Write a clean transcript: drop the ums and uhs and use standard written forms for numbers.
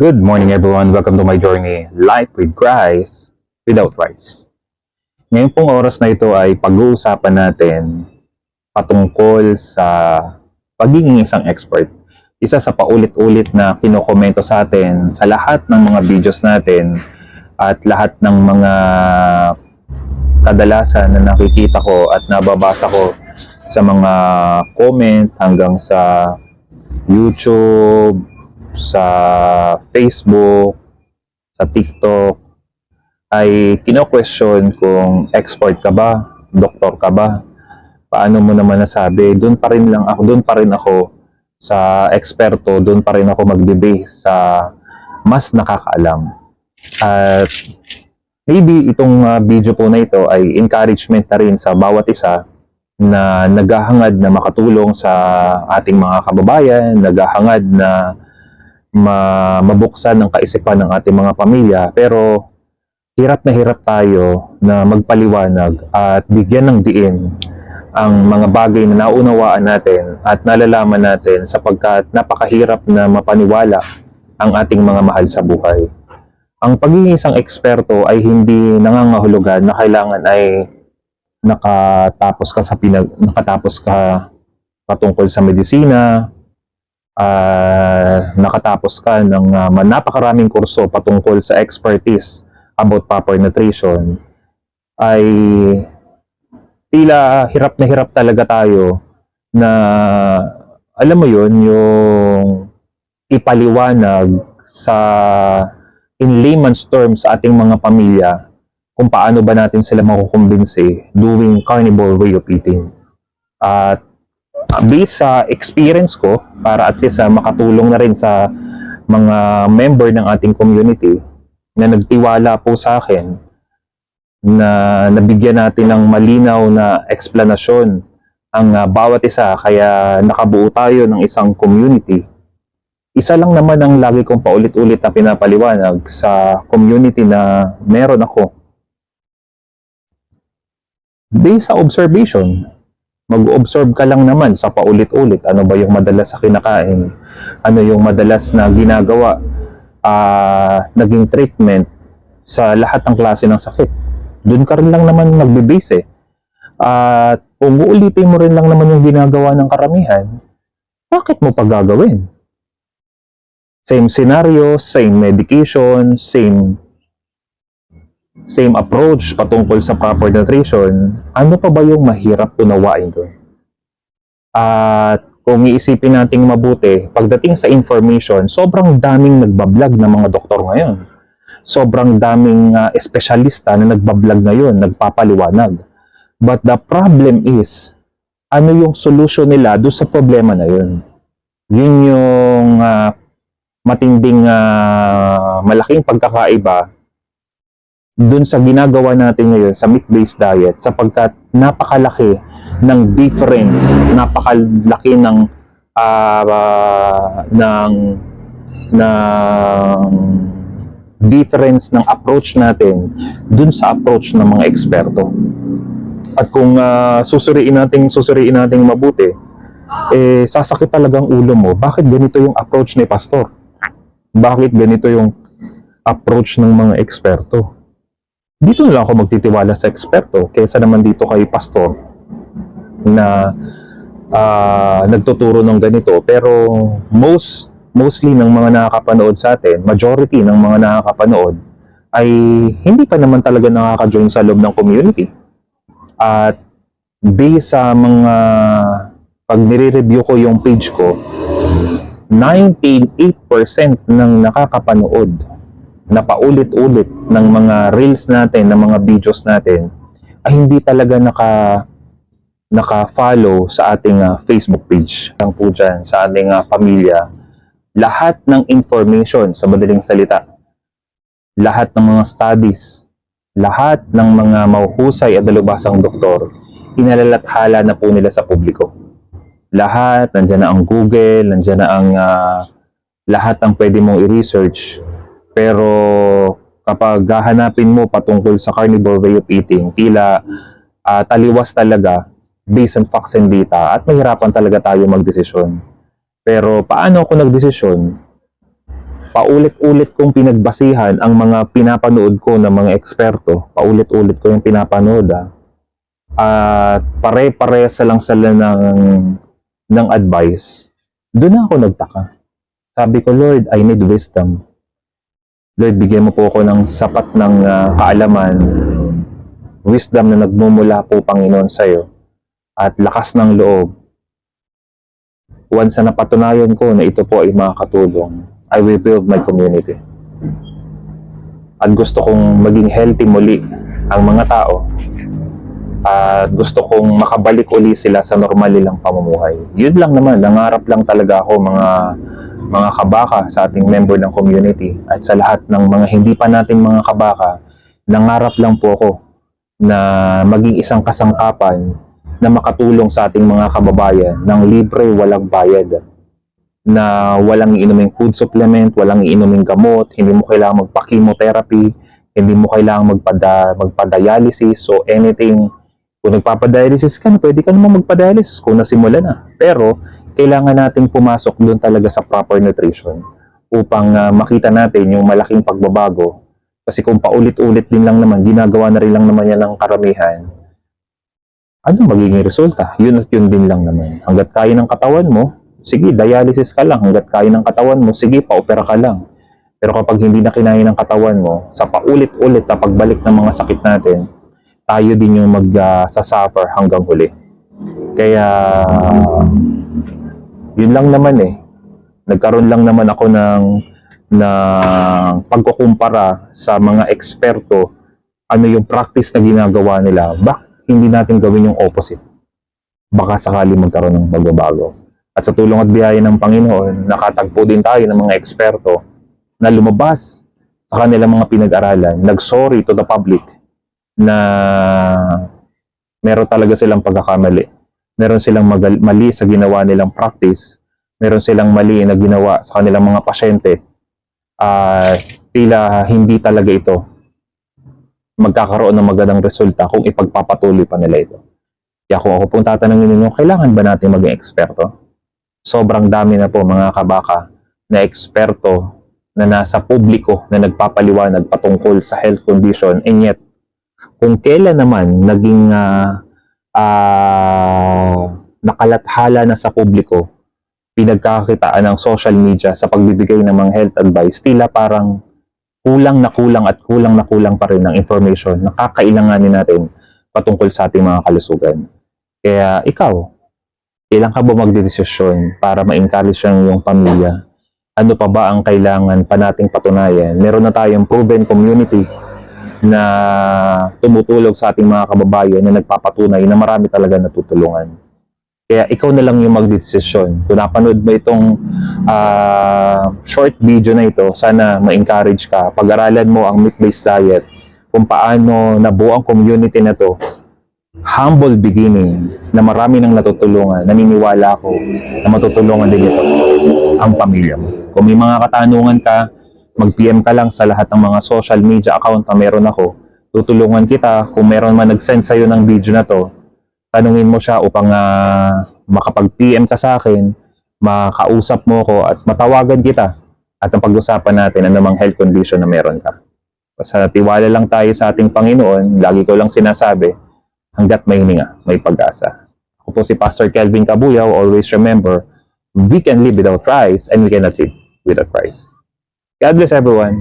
Good morning everyone, welcome to my journey, Life with Rice Without Rice. Ngayon pong oras na ito ay pag-uusapan natin patungkol sa pagiging isang expert. Isa sa paulit-ulit na kinokomento sa atin sa lahat ng mga videos natin at lahat ng mga kadalasan na nakikita ko at nababasa ko sa mga comment hanggang sa YouTube, sa Facebook, sa TikTok, ay kino-question kung expert ka ba, doktor ka ba, paano mo naman nasabi, doon pa rin ako sa eksperto, doon pa rin ako magbe-base sa mas nakakaalam. At maybe itong video po na ito ay encouragement na rin sa bawat isa na naghahangad na makatulong sa ating mga kababayan, naghahangad na mabuksan ng kaisipan ng ating mga pamilya, pero hirap na hirap tayo na magpaliwanag at bigyan ng diin ang mga bagay na naunawaan natin at nalalaman natin sapagkat napakahirap na mapaniwala ang ating mga mahal sa buhay. Ang pagiging isang eksperto ay hindi nangangahulugan na kailangan ay nakatapos ka patungkol sa medisina, nakatapos ka ng napakaraming kurso patungkol sa expertise about proper nutrition, ay tila hirap na hirap talaga tayo na, alam mo yun, yung ipaliwanag sa in layman's terms sa ating mga pamilya kung paano ba natin sila makukumbinsi doing carnivore way of eating. At based sa experience ko, para at least makatulong na rin sa mga member ng ating community na nagtiwala po sa akin, na nabigyan natin ng malinaw na eksplanasyon ang bawat isa, kaya nakabuo tayo ng isang community. Isa lang naman ang lagi kong paulit-ulit na pinapaliwanag sa community na meron ako. Based sa observation, mag-observe ka lang naman sa paulit-ulit. Ano ba yung madalas sa kinakain? Ano yung madalas na ginagawa, naging treatment sa lahat ng klase ng sakit? Doon ka rin lang naman magbe-base eh. At kung uulitin mo rin lang naman yung ginagawa ng karamihan, bakit mo pa gagawin? Same scenario, same medication, same approach patungkol sa proper nutrition. Ano pa ba yung mahirap unawain doon? At kung iisipin nating mabuti, pagdating sa information, sobrang daming nagbablog na mga doktor ngayon. Sobrang daming espesyalista na nagbablog ngayon, nagpapaliwanag. But the problem is, ano yung solution nila doon sa problema na yun? Yun yung matinding malaking pagkakaiba dun sa ginagawa natin ngayon sa meat-based diet, sapagkat napakalaki ng difference, napakalaki ng difference ng approach natin dun sa approach ng mga eksperto. At kung susuriin nating mabuti, sasakit talagang ulo mo. Bakit ganito yung approach ni pastor? Bakit ganito yung approach ng mga eksperto? Dito na lang ako magtitiwala sa eksperto kaysa naman dito kay pastor na nagtuturo ng ganito. Pero mostly ng mga nakakapanood sa atin, majority ng mga nakakapanood ay hindi pa naman talaga nakaka-join sa loob ng community. At based sa mga pag nire-review ko yung page ko, 98% ng nakakapanood na paulit-ulit ng mga reels natin, ng mga videos natin, ay hindi talaga naka-follow sa ating Facebook page. Lang po dyan, sa ating pamilya, lahat ng information, sa madaling salita, lahat ng mga studies, lahat ng mga mahuhusay at dalubhasang doktor, inalalathala na po nila sa publiko. Lahat, nandiyan na ang Google, nandiyan na ang lahat ng pwede mong i-research. Pero kapag hahanapin mo patungkol sa carnivore way of eating, tila taliwas talaga based on facts and data, at mahirapan talaga tayo magdesisyon. Pero paano ako nagdesisyon? paulit-ulit kong pinagbasihan ang mga pinapanood ko ng mga eksperto. Paulit-ulit ko yung pinapanood, at pare-parehas lang sila ng advice. Doon na ako nagtaka. Sabi ko, Lord, I need wisdom. Lord, bigyan mo po ako ng sapat ng kaalaman, wisdom na nagmumula po, Panginoon, sa'yo, at lakas ng loob. Once na napatunayan ko na ito po ay makakatulong, I will build my community. At gusto kong maging healthy muli ang mga tao, at gusto kong makabalik uli sila sa normal nilang pamumuhay. Yun lang naman, nangarap lang talaga ako, mga kabaka, sa ating member ng community, at sa lahat ng mga hindi pa nating mga kabaka, nangarap lang po ako na maging isang kasangkapan na makatulong sa ating mga kababayan ng libre, walang bayad, na walang iinuming food supplement, walang iinuming gamot, hindi mo kailangan magpa-chemotherapy, hindi mo kailangan magpa-dialysis, so anything. Kung nagpapadialysis ka na, pwede ka naman magpa-dialysis kung nasimula na. Pero, kailangan natin pumasok doon talaga sa proper nutrition upang makita natin yung malaking pagbabago. Kasi kung paulit-ulit din lang naman, ginagawa na rin lang naman yan ng karamihan, ano magiging resulta? Yun at yun din lang naman. Hanggat kaya ng katawan mo, sige, dialysis ka lang. Hanggat kaya ng katawan mo, sige, pa-opera ka lang. Pero kapag hindi na kinaya ng katawan mo, sa paulit-ulit na pagbalik ng mga sakit natin, tayo din yung mag-suffer hanggang huli. Kaya, yun lang naman Nagkaroon lang naman ako ng pagkukumpara sa mga eksperto, ano yung practice na ginagawa nila. Bakit hindi natin gawin yung opposite? Baka sakali magkaroon ng magbabago. At sa tulong at biyaya ng Panginoon, nakatagpo din tayo ng mga eksperto na lumabas sa kanilang mga pinag-aralan, nag-sorry to the public na meron talaga silang pagkakamali. Meron silang mali sa ginawa nilang practice. Meron silang mali na ginawa sa kanilang mga pasyente. Tila hindi talaga ito magkakaroon ng magandang resulta kung ipagpapatuloy pa nila ito. Kaya kung ako pong tatanungin ninyo, kailangan ba natin maging eksperto? Sobrang dami na po mga kabaka na eksperto na nasa publiko na nagpapaliwanag patungkol sa health condition, and yet kung kailan naman naging nakalathala na sa publiko, pinagkakakitaan ng social media sa pagbibigay ng mga health advice, tila parang kulang na kulang pa rin ng information na kakailanganin natin patungkol sa ating mga kalusugan. Kaya ikaw, kailan ka ba magdedesisyon para ma-encourage ang iyong pamilya? Ano pa ba ang kailangan pa nating patunayan? Meron na tayong proven community na tumutulog sa ating mga kababayan na nagpapatunay na marami talaga natutulungan. Kaya ikaw na lang yung magdesisyon. Kung napanood mo itong short video na ito, sana ma-encourage ka. Pag-aralan mo ang meat-based diet, kung paano nabuo ang community na to. Humble beginning na marami nang natutulungan. Naniniwala ako na matutulungan din ito ang pamilya mo. Kung may mga katanungan ka, mag-PM ka lang sa lahat ng mga social media account na meron ako. Tutulungan kita. Kung meron man nag-send sa'yo ng video na to, tanungin mo siya upang makapag-PM ka sa akin, makausap mo ko at matawagan kita at ang pag-usapan natin anumang health condition na meron ka. Basta tiwala lang tayo sa ating Panginoon. Lagi ko lang sinasabi, hanggat may hininga, may pag-asa. Ako po si Pastor Kelvin Cabuyao. Always remember, we can live without Christ and we cannot live without Christ. God bless everyone.